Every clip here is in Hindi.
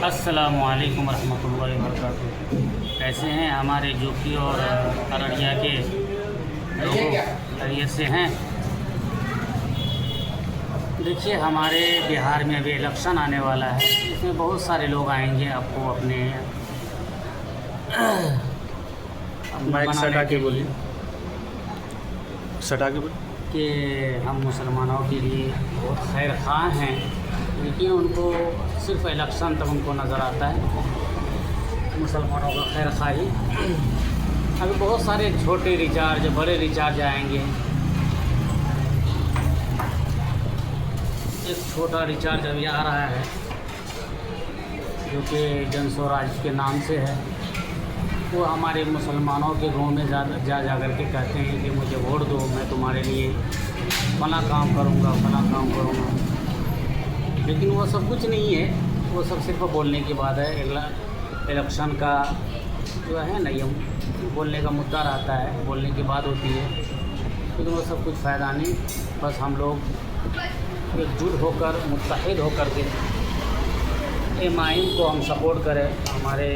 अस्सलामुअलैकुम रहमतुल्लाहि वबरकातुहू। कैसे हैं हमारे जोकी और अररिया के लोग? खैरियत से हैं। देखिए, हमारे बिहार में अभी इलेक्शन आने वाला है। इसमें बहुत सारे लोग आएंगे आपको अपने माइक सटा के बोलिए, सटा के बोलिए कि हम मुसलमानों के लिए बहुत खैर ख़्वाह हैं, लेकिन उनको सिर्फ इलेक्शन तक उनको नज़र आता है मुसलमानों का खैर खाही। अभी बहुत सारे छोटे रिचार्ज, बड़े रिचार्ज आएंगे। एक छोटा रिचार्ज अभी आ रहा है जो कि जन स्वराज के नाम से है। वो हमारे मुसलमानों के गांव में जा कर के कहते हैं कि मुझे वोट दो, मैं तुम्हारे लिए फला काम करूँगा, फला काम करूँगा। लेकिन वो सब कुछ नहीं है, वो सब सिर्फ बोलने की बात है। इलेक्शन का जो है ना, ये बोलने का मुद्दा रहता है, बोलने की बात होती है, लेकिन वो सब कुछ फ़ायदा नहीं। बस हम लोग एकजुट होकर, मुत्तहिद होकर के एमआईएम को हम सपोर्ट करें। हमारे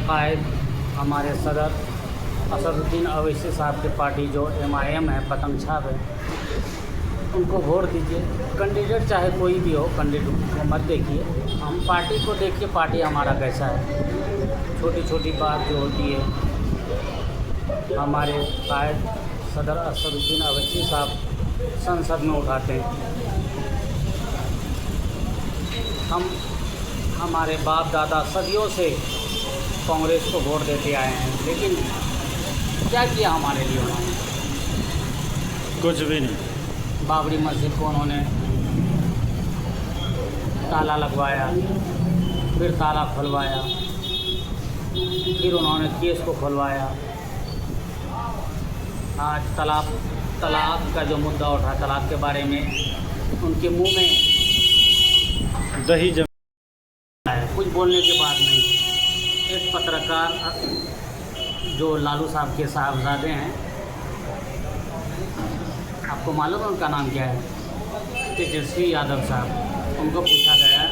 कायद, हमारे सदर असदुद्दीन अवैसी साहब की पार्टी जो एमआईएम है, पतंग छाप है, उनको वोट दीजिए। कैंडिडेट चाहे कोई भी हो, कैंडिडेट को मत देखिए, हम पार्टी को देखिए, पार्टी हमारा कैसा है। छोटी छोटी बात जो होती है हमारे कायद सदर असदुद्दीन अवैसी साहब संसद में उठाते हैं। हमारे बाप दादा सदियों से कांग्रेस को वोट देते आए हैं, लेकिन क्या किया हमारे लिए उन्होंने? कुछ भी नहीं। बाबरी मस्जिद को उन्होंने ताला लगवाया, फिर ताला खुलवाया, फिर उन्होंने केस को खुलवाया। आज तलाक का जो मुद्दा उठा, तलाक के बारे में उनके मुंह में दही जम है, कुछ बोलने के बाद नहीं। एक पत्रकार जो लालू साहब के साहबजादे हैं, आपको मालूम है उनका नाम क्या है? तेजस्वी यादव साहब। उनको पूछा गया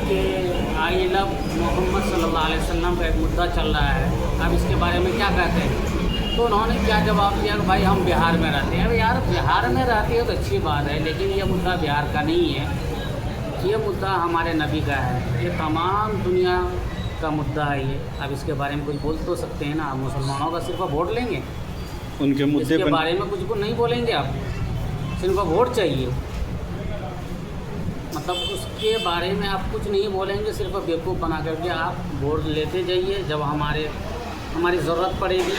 कि आई लव मोहम्मद सल्लल्लाहु अलैहि वसल्लम का एक मुद्दा चल रहा है, आप इसके बारे में क्या कहते हैं? तो उन्होंने क्या जवाब दिया कि भाई हम बिहार में रहते हैं। यार, बिहार में रहते हो तो अच्छी बात है, लेकिन ये मुद्दा बिहार का नहीं है, ये मुद्दा हमारे नबी का है, ये तमाम दुनिया का मुद्दा है ये। अब इसके बारे में कुछ बोल तो सकते हैं ना? आप मुसलमानों का सिर्फ वोट लेंगे, उनके मुद्दे इसके बारे में कुछ नहीं बोलेंगे, आप सिर्फ वोट चाहिए। मतलब उसके बारे में आप कुछ नहीं बोलेंगे, सिर्फ बेवकूफ़ बना करके आप वोट लेते जाइए। जब हमारी ज़रूरत पड़ेगी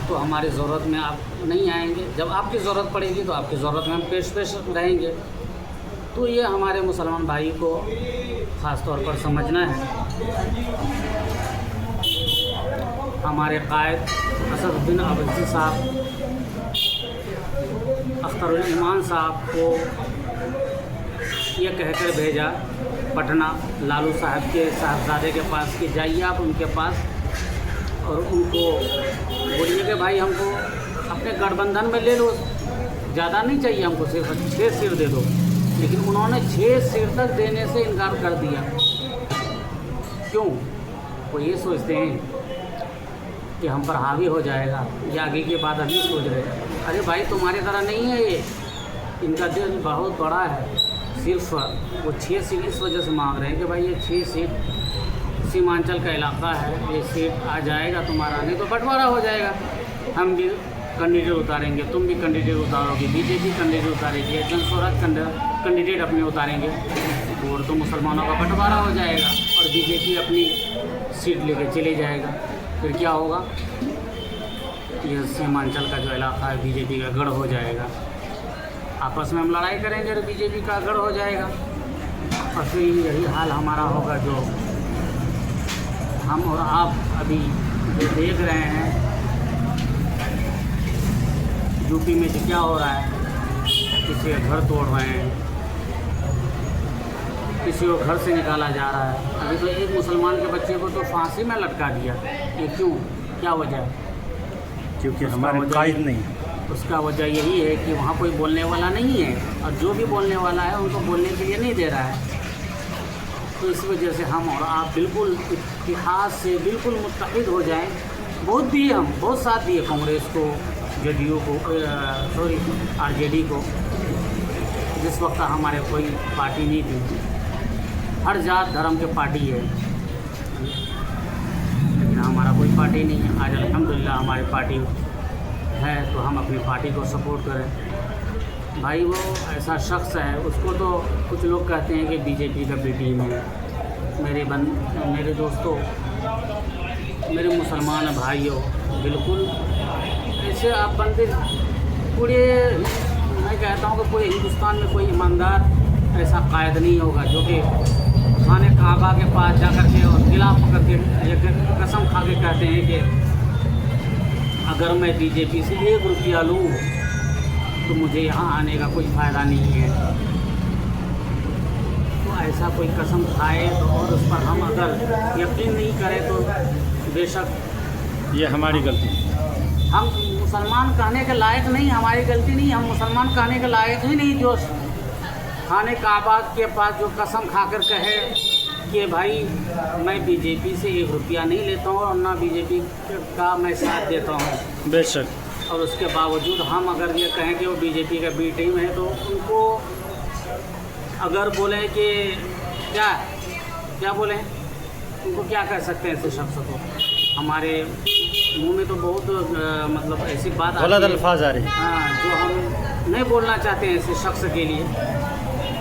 तो हमारी ज़रूरत में आप नहीं आएंगे, जब आपकी ज़रूरत पड़ेगी तो आपकी ज़रूरत में हम पेश रहेंगे। तो ये हमारे मुसलमान भाई को ख़ास तौर पर समझना है। हमारे कायद असदुद्दीन अवैसी साहब, अख्तरुल ईमान साहब को ये कहकर भेजा पटना लालू साहब के साहबजादे के पास कि जाइए आप उनके पास और उनको बोलिए कि भाई हमको अपने गठबंधन में ले लो, ज़्यादा नहीं चाहिए हमको, सिर्फ 6 सीट दे दो। लेकिन उन्होंने 6 सीट तक देने से इनकार कर दिया। क्यों? वो ये सोचते हैं कि हम पर हावी हो जाएगा, ये आगे की बात अभी सोच रहे हैं। अरे भाई, तुम्हारी तरह नहीं है ये, इनका दिल बहुत बड़ा है। सिर्फ वो 6 सीट इस वजह से मांग रहे हैं कि भाई ये 6 सीट सीमांचल का इलाका है, ये सीट आ जाएगा तुम्हारा, नहीं तो बंटवारा हो जाएगा। हम भी कैंडिडेट उतारेंगे, तुम भी कैंडिडेट उतारोगे, बीजेपी कैंडिडेट उतारेगी, जन स्वराज कैंडिडेट अपने उतारेंगे, और तो मुसलमानों का बंटवारा हो जाएगा और बीजेपी अपनी सीट लेकर चले जाएगा। फिर क्या होगा? ये सीमांचल का जो इलाका है बीजेपी का गढ़ हो जाएगा। आपस में हम लड़ाई करेंगे और बीजेपी का गढ़ हो जाएगा, और फिर यही हाल हमारा होगा जो हम और आप अभी जो देख रहे हैं यूपी में जो क्या हो रहा है। किसी का घर तोड़ रहे हैं, किसी को घर से निकाला जा रहा है। अभी तो एक मुसलमान के बच्चे को तो फांसी में लटका दिया। ये क्यों? क्या वजह है? क्योंकि हमारे कायद नहीं। उसका वजह यही है कि वहाँ कोई बोलने वाला नहीं है, और जो भी बोलने वाला है उनको बोलने के लिए नहीं दे रहा है। तो इस वजह से हम और आप बिल्कुल इतिहास से बिल्कुल मुत्तहिद हो जाएं। बहुत साथ दिए कांग्रेस को, जेडीयू को, आरजेडी को। जिस वक्त हमारे कोई पार्टी नहीं थी, हर जात धर्म के पार्टी है, लेकिन हमारा कोई पार्टी नहीं है। आज अल्हम्दुलिल्लाह हमारी पार्टी है, तो हम अपनी पार्टी को सपोर्ट करें। भाई वो ऐसा शख्स है, उसको तो कुछ लोग कहते हैं कि बीजेपी का बी टीम है। मेरे दोस्तों, मेरे मुसलमान भाइयों, बिल्कुल ऐसे आप बंदे पूरे, मैं कहता हूँ कि पूरे हिंदुस्तान में कोई ईमानदार ऐसा कायद नहीं होगा जो कि खाने काबा के पास जा कर के और किला पकड़ के कसम खा के कहते हैं कि अगर मैं बीजेपी से 1 रुपया लूँ तो मुझे यहाँ आने का कोई फ़ायदा नहीं है। तो ऐसा कोई कसम खाए तो और उस पर हम अगर यकीन नहीं करें तो बेशक ये हमारी गलती है। हम मुसलमान कहने के लायक नहीं, हमारी गलती नहीं, हम मुसलमान कहने के लायक ही नहीं जो खाने काबा के पास जो कसम खाकर कहे कि भाई मैं बीजेपी से 1 रुपया नहीं लेता हूँ और ना बीजेपी का मैं साथ देता हूँ। बेशक। और उसके बावजूद हम अगर ये कहें कि वो बीजेपी का बी टीम है, तो उनको अगर बोलें कि क्या बोलें, उनको क्या कह सकते हैं ऐसे शख्स को? हमारे मुंह में तो बहुत मतलब ऐसी बात गलत अल्फाज आ रहे हैं, हाँ, जो हम नहीं बोलना चाहते हैं ऐसे शख्स के लिए।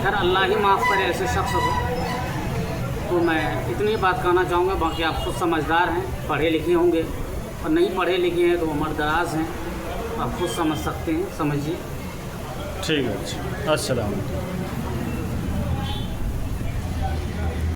खैर अल्लाह ही माफ़ करे ऐसे शख्स को। तो मैं इतनी बात कहना चाहूँगा। बाकी आप खुद समझदार हैं, पढ़े लिखे होंगे, और नहीं पढ़े लिखे हैं तो उम्र दराज हैं, आप खुद समझ सकते हैं, समझिए। ठीक है। अच्छा, अस्सलाम वालेकुम।